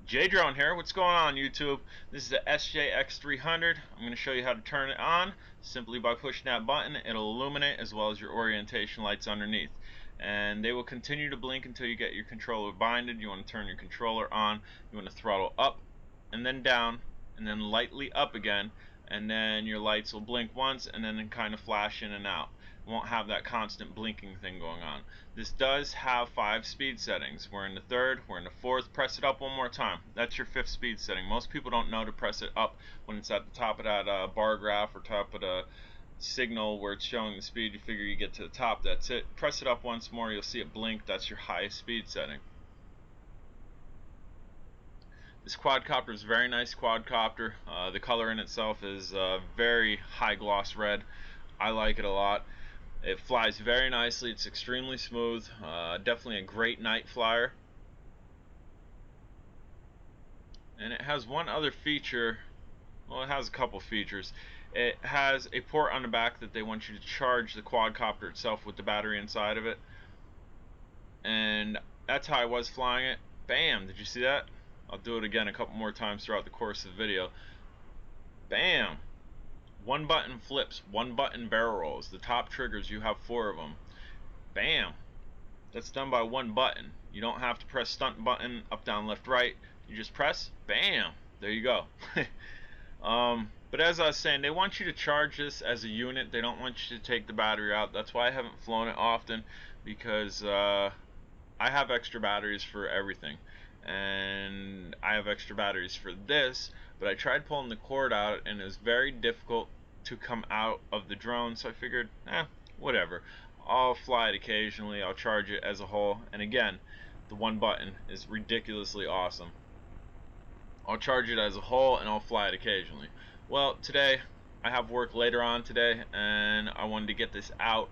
J-Drone here. What's going on, YouTube? This is the X300. I'm going to show you how to turn it on simply by pushing that button. It'll illuminate as well as your orientation lights underneath. And they will continue to blink until you get your controller binded. You want to turn your controller on. You want to throttle up and then down and then lightly up again. And then your lights will blink once and then kind of flash in and out. It won't have that constant blinking thing going on. This does have 5 speed settings. We're in the 3rd, we're in the 4th. Press it up one more time. That's your 5th speed setting. Most people don't know to press it up when it's at the top of that bar graph or top of the signal where it's showing the speed. You figure you get to the top, that's it. Press it up once more, you'll see it blink. That's your highest speed setting. This quadcopter is a very nice quadcopter. The color in itself is very high gloss red. I like it a lot. It flies very nicely. It's extremely smooth. Definitely a great night flyer. And it has one other feature. Well, it has a couple features. It has a port on the back that they want you to charge the quadcopter itself with the battery inside of it. And that's how I was flying it. Bam! Did you see that? I'll do it again a couple more times throughout the course of the video. Bam! One button flips, one button barrel rolls. The top triggers, you have 4 of them. Bam! That's done by one button. You don't have to press stunt button, up, down, left, right. You just press, bam! There you go. But as I was saying, they want you to charge this as a unit. They don't want you to take the battery out. That's why I haven't flown it often, because I have extra batteries for everything. And I have extra batteries for this, but I tried pulling the cord out and it was very difficult to come out of the drone, so I figured, whatever. I'll fly it occasionally, I'll charge it as a whole, and again, the one button is ridiculously awesome. I'll charge it as a whole and I'll fly it occasionally. Well, today I have work later on today and I wanted to get this out,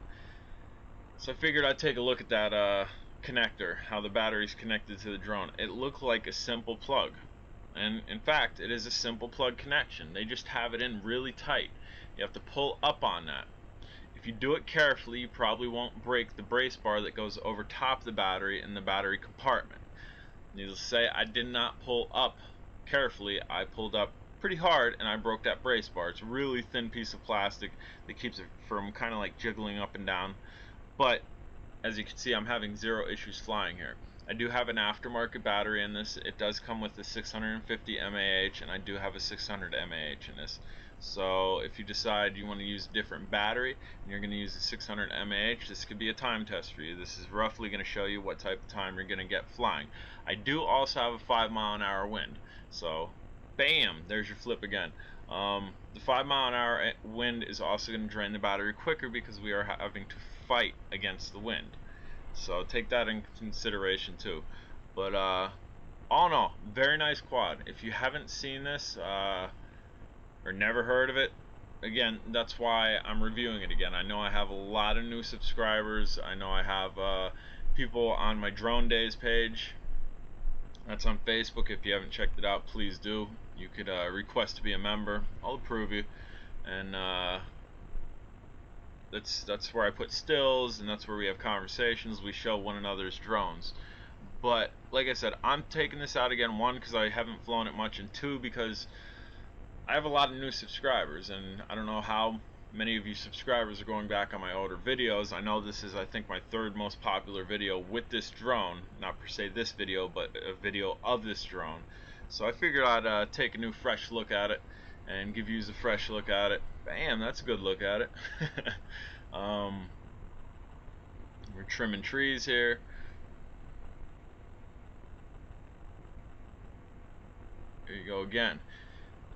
so I figured I'd take a look at that connector, how the battery's connected to the drone. It looked like a simple plug, and in fact it is a simple plug connection. They just have it in really tight. You have to pull up on that. If you do it carefully, you probably won't break the brace bar that goes over top of the battery in the battery compartment. Needless to say, I did not pull up carefully. I pulled up pretty hard and I broke that brace bar. It's a really thin piece of plastic that keeps it from kind of like jiggling up and down, but as you can see, I'm having 0 issues flying here. I do have an aftermarket battery in this. It does come with a 650 mAh, and I do have a 600 mAh in this. So if you decide you want to use a different battery and you're going to use a 600 mAh, this could be a time test for you. This is roughly going to show you what type of time you're going to get flying. I do also have a 5-mile-an-hour wind. So bam, there's your flip again. The 5-mile-an-hour wind is also going to drain the battery quicker because we are having to fight against the wind. So take that in consideration too. But all in all, very nice quad. If you haven't seen this or never heard of it, again, that's why I'm reviewing it again. I know I have a lot of new subscribers. I know I have people on my Drone Days page. That's on Facebook. If you haven't checked it out, please do. You could request to be a member. I'll approve you. And that's where I put stills, and that's where we have conversations. We show one another's drones. But like I said, I'm taking this out again, 1, because I haven't flown it much, and 2, because I have a lot of new subscribers, and I don't know how many of you subscribers are going back on my older videos. I know this is, I think, my 3rd most popular video with this drone. Not per se this video, but a video of this drone. So I figured I'd take a new fresh look at it and give you a fresh look at it. Bam, that's a good look at it. We're trimming trees here. There you go again.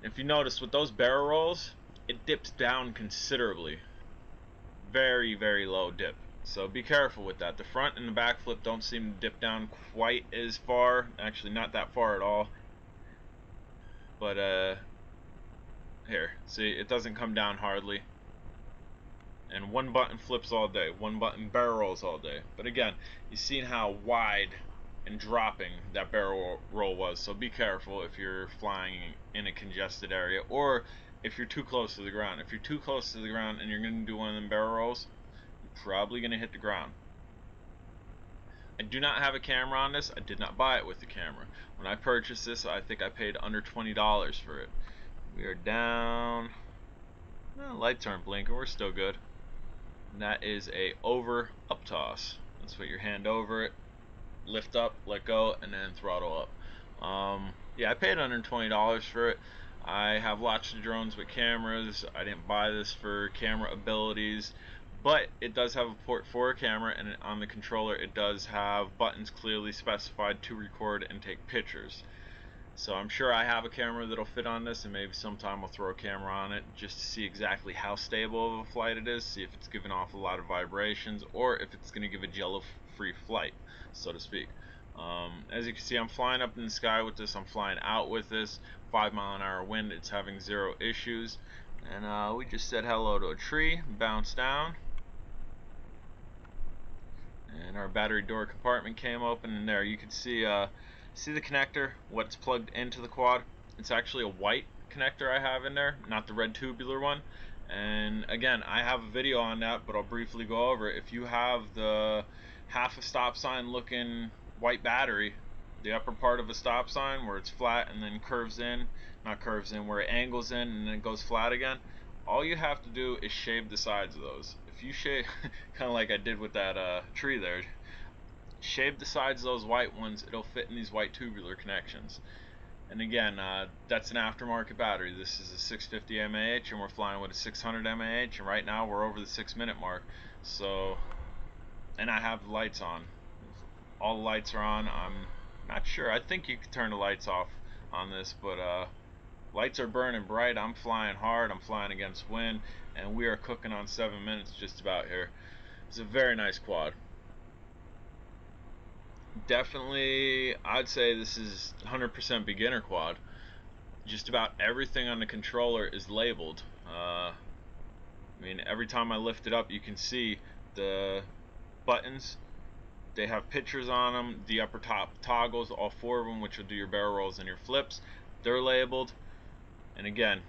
If you notice with those barrel rolls, it dips down considerably. Very, very low dip. So be careful with that. The front and the back flip don't seem to dip down quite as far. Actually, not that far at all. But here, see, it doesn't come down hardly. And one button flips all day, one button barrel rolls all day. But again, you've seen how wide and dropping that barrel roll was, so be careful if you're flying in a congested area, or if you're too close to the ground. If you're too close to the ground and you're going to do one of them barrel rolls, you're probably going to hit the ground. I do not have a camera on this. I did not buy it with the camera. When I purchased this, I think I paid under $20 for it. We are down. Lights aren't blinking. We're still good. And that is a over up toss. Let's put your hand over it, lift up, let go, and then throttle up. Yeah, I paid $120 for it. I have lots of drones with cameras. I didn't buy this for camera abilities, but it does have a port for a camera, and on the controller it does have buttons clearly specified to record and take pictures. So I'm sure I have a camera that'll fit on this, and maybe sometime I'll throw a camera on it just to see exactly how stable of a flight it is, see if it's giving off a lot of vibrations, or if it's going to give a jello-free flight, so to speak. As you can see, I'm flying up in the sky with this. I'm flying out with this. 5-mile-an-hour wind. It's having zero issues. And we just said hello to a tree, bounced down, and our battery door compartment came open. And there you can see the connector, what's plugged into the quad. It's actually a white connector I have in there, not the red tubular one. And again, I have a video on that, but I'll briefly go over it. If you have the half a stop sign looking white battery, the upper part of a stop sign where it's flat and then curves in, not curves in, where it angles in and then it goes flat again, all you have to do is shave the sides of those. If you shave, kind of like I did with that tree there, shave the sides of those white ones, it'll fit in these white tubular connections. And again, that's an aftermarket battery. This is a 650 mAh, and we're flying with a 600 mAh, and right now we're over the 6-minute mark. So, and I have the lights on. All the lights are on. I'm not sure. I think you could turn the lights off on this, but lights are burning bright. I'm flying hard. I'm flying against wind, and we are cooking on 7 minutes just about here. It's a very nice quad. Definitely, I'd say this is 100% beginner quad. Just about everything on the controller is labeled. I mean, every time I lift it up, you can see the buttons. They have pictures on them. The upper top toggles, all 4 of them, which will do your barrel rolls and your flips, they're labeled. And again,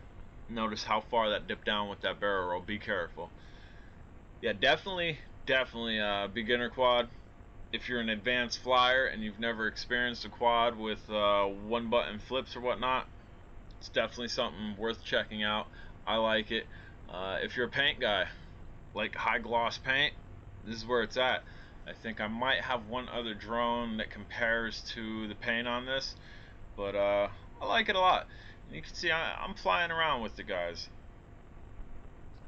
notice how far that dipped down with that barrel roll. Be careful. Yeah, definitely beginner quad. If you're an advanced flyer and you've never experienced a quad with 1-button flips or whatnot, it's definitely something worth checking out. I like it. If you're a paint guy, like high gloss paint, this is where it's at. I think I might have one other drone that compares to the paint on this, but I like it a lot. And you can see I'm flying around with the guys.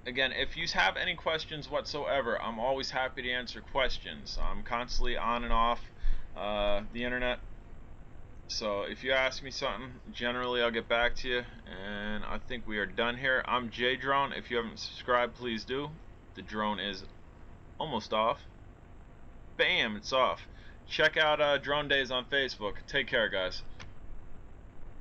Again, if you have any questions whatsoever, I'm always happy to answer questions. I'm constantly on and off the internet, so if you ask me something, generally I'll get back to you. And I think we are done here. I'm J Drone. If you haven't subscribed, please do. The drone is almost off. Bam, it's off. Check out Drone Days on Facebook. Take care, guys.